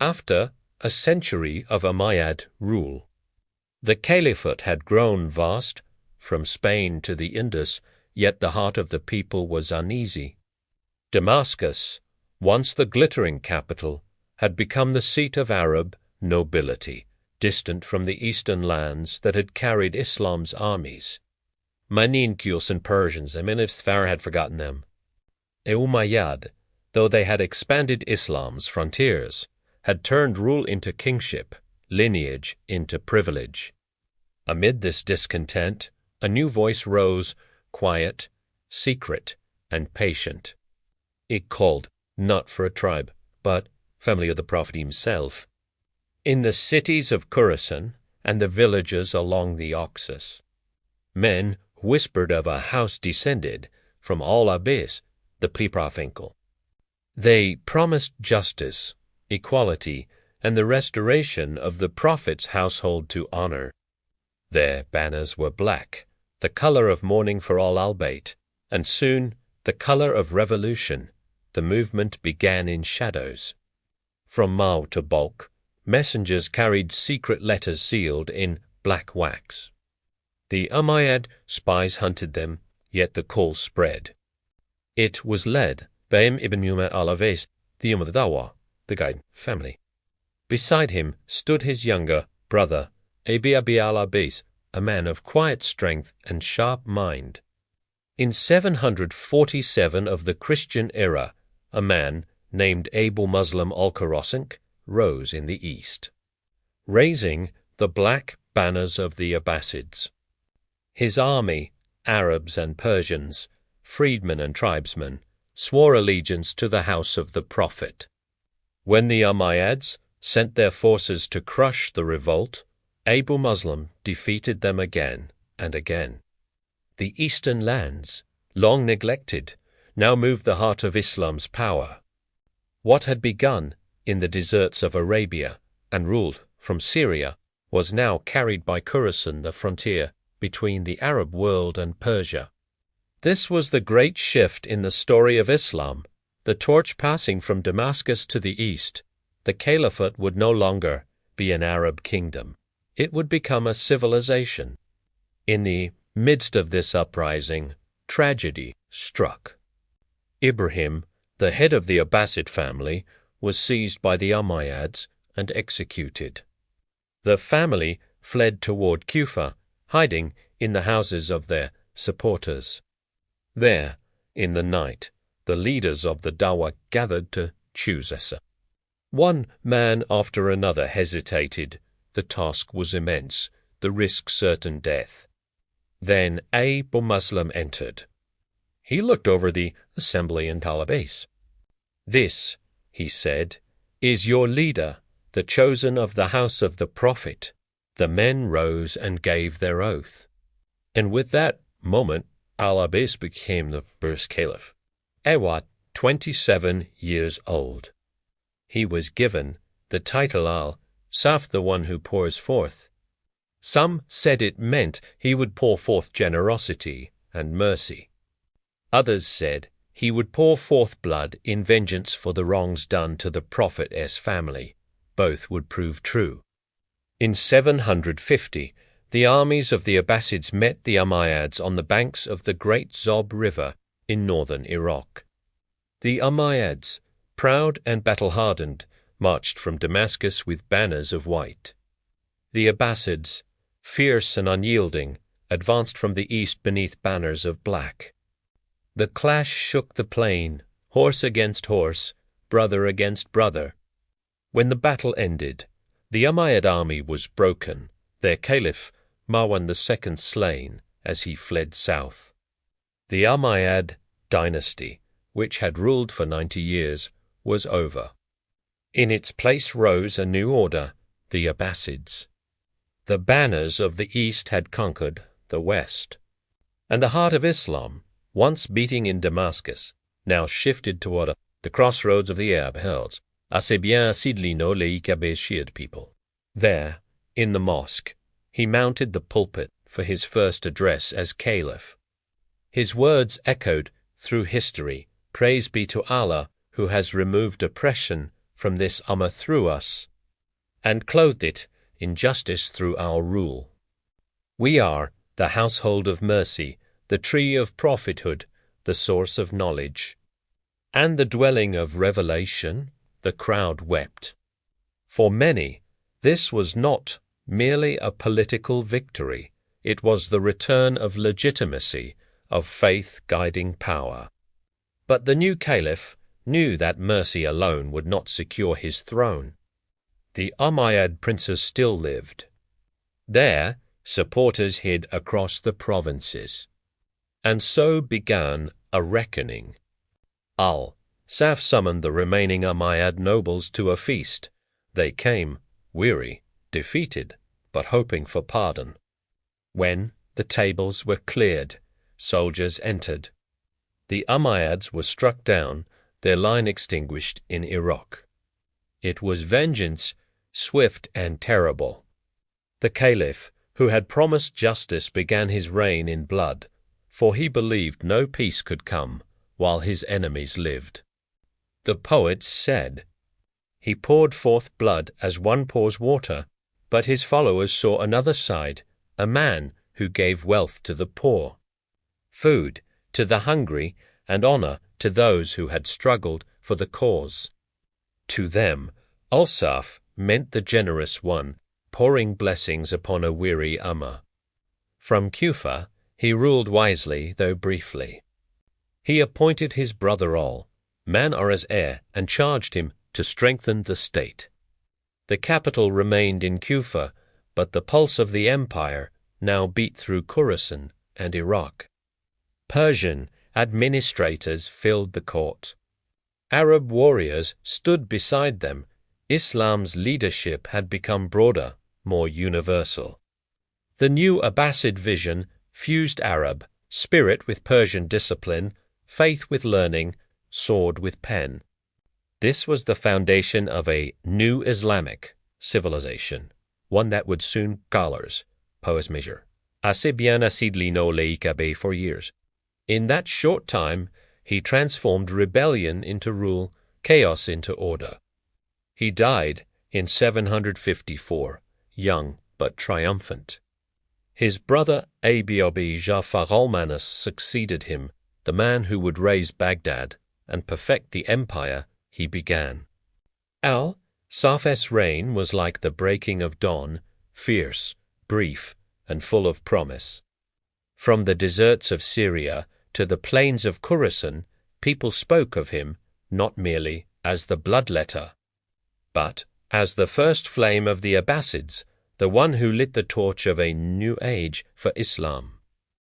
After a century of Umayyad rule, the Caliphate had grown vast, from Spain to the Indus, yet the heart of the people was uneasy. Damascus, once the glittering capital, had become the seat of Arab nobility, distant from the eastern lands that had carried Islam's armies. Maninkiyos and Persians, if Farah had forgotten them. Umayyad, though they had expanded Islam's frontiers, had turned rule into kingship, lineage into privilege. Amid this discontent, a new voice rose, quiet, secret, and patient. It called not for a tribe, but family of the Prophet himself. In the cities of Khurāsān and the villages along the Oxus, men whispered of a house descended from al-ʿAbbās, the pre-prophet. They promised justice, equality, and the restoration of the Prophet's household to honor. Their banners were black, the color of mourning for al-Bayt, and soon the color of revolution. The movement began in shadows. From Mao to Balkh, messengers carried secret letters sealed in black wax. The Umayyad spies hunted them, yet the call spread. It was led by ibn Umar al-Awais, the of the Dawah, the guide family. Beside him stood his younger brother, Abi al-Abbās, a man of quiet strength and sharp mind. In 747 of the Christian era, a man named Abu Muslim al-Khurāsān rose in the east, raising the black banners of the Abbasids. His army, Arabs and Persians, freedmen and tribesmen, swore allegiance to the house of the Prophet. When the Umayyads sent their forces to crush the revolt, Abu Muslim defeated them again and again. The eastern lands, long neglected, now moved the heart of Islam's power. What had begun in the deserts of Arabia and ruled from Syria was now carried by Khurāsān, the frontier between the Arab world and Persia. This was the great shift in the story of Islam, the torch passing from Damascus to the east. The Caliphate would no longer be an Arab kingdom. It would become a civilization. In the midst of this uprising, tragedy struck. Ibrahim, the head of the Abbasid family, was seized by the Umayyads and executed. The family fled toward Kufa, hiding in the houses of their supporters. There, in the night, the leaders of the Dawah gathered to choose Essa. One man after another hesitated. The task was immense, the risk certain death. Then Abu Muslim entered. He looked over the assembly in al-ʿAbbās. "This," he said, "is your leader, the chosen of the house of the Prophet." The men rose and gave their oath. And with that moment, al-ʿAbbās became the first caliph. Awad, 27 years old. He was given the title al-Saffāḥ, the one who pours forth. Some said it meant he would pour forth generosity and mercy. Others said he would pour forth blood in vengeance for the wrongs done to the Prophet's family. Both would prove true. In 750, the armies of the Abbasids met the Umayyads on the banks of the great Zob River in northern Iraq. The Umayyads, proud and battle-hardened, marched from Damascus with banners of white. The Abbasids, fierce and unyielding, advanced from the east beneath banners of black. The clash shook the plain, horse against horse, brother against brother. When the battle ended, the Umayyad army was broken, their caliph, Marwan II, slain as he fled south. The Umayyad dynasty, which had ruled for 90 years, was over. In its place rose a new order, the Abbasids. The banners of the east had conquered the west, and the heart of Islam, once beating in Damascus, now shifted toward the crossroads of the Arab hills. Assez bien Sidlino leikabeshid people. There, in the mosque, he mounted the pulpit for his first address as caliph. His words echoed through history, "Praise be to Allah, who has removed oppression from this Ummah through us, and clothed it in justice through our rule. We are the household of mercy, the tree of prophethood, the source of knowledge, and the dwelling of revelation. The crowd wept. For many, this was not merely a political victory, it was the return of legitimacy, of faith guiding power. But the new caliph knew that mercy alone would not secure his throne. The Umayyad princes still lived. There, supporters hid across the provinces. And so began a reckoning. Al-Saffāḥ summoned the remaining Umayyad nobles to a feast. They came, weary, defeated, but hoping for pardon. When the tables were cleared, soldiers entered. The Umayyads were struck down, their line extinguished in Iraq. It was vengeance, swift and terrible. The caliph, who had promised justice, began his reign in blood, for he believed no peace could come while his enemies lived. The poets said, "He poured forth blood as one pours water," but his followers saw another side, a man who gave wealth to the poor, food to the hungry, and honor to those who had struggled for the cause. To them, al-Saffāḥ meant the generous one, pouring blessings upon a weary Ummah. From Kufa, he ruled wisely, though briefly. He appointed his brother al-Mansur as heir and charged him to strengthen the state. The capital remained in Kufa, but the pulse of the empire now beat through Khurāsān and Iraq. Persian administrators filled the court. Arab warriors stood beside them. Islam's leadership had become broader, more universal. The new Abbasid vision fused Arab spirit with Persian discipline, faith with learning, sword with pen. This was the foundation of a new Islamic civilization, one that would soon colors, poets measure, assez bien asidlino leikabe for years. In that short time, he transformed rebellion into rule, chaos into order. He died in 754, young but triumphant. His brother Abi Ja'far al-Mansur succeeded him, the man who would raise Baghdad and perfect the empire he began. Al-Saffāḥ's reign was like the breaking of dawn, fierce, brief, and full of promise. From the deserts of Syria to the plains of Khurāsān, people spoke of him not merely as the bloodletter, but as the first flame of the Abbasids, the one who lit the torch of a new age for Islam.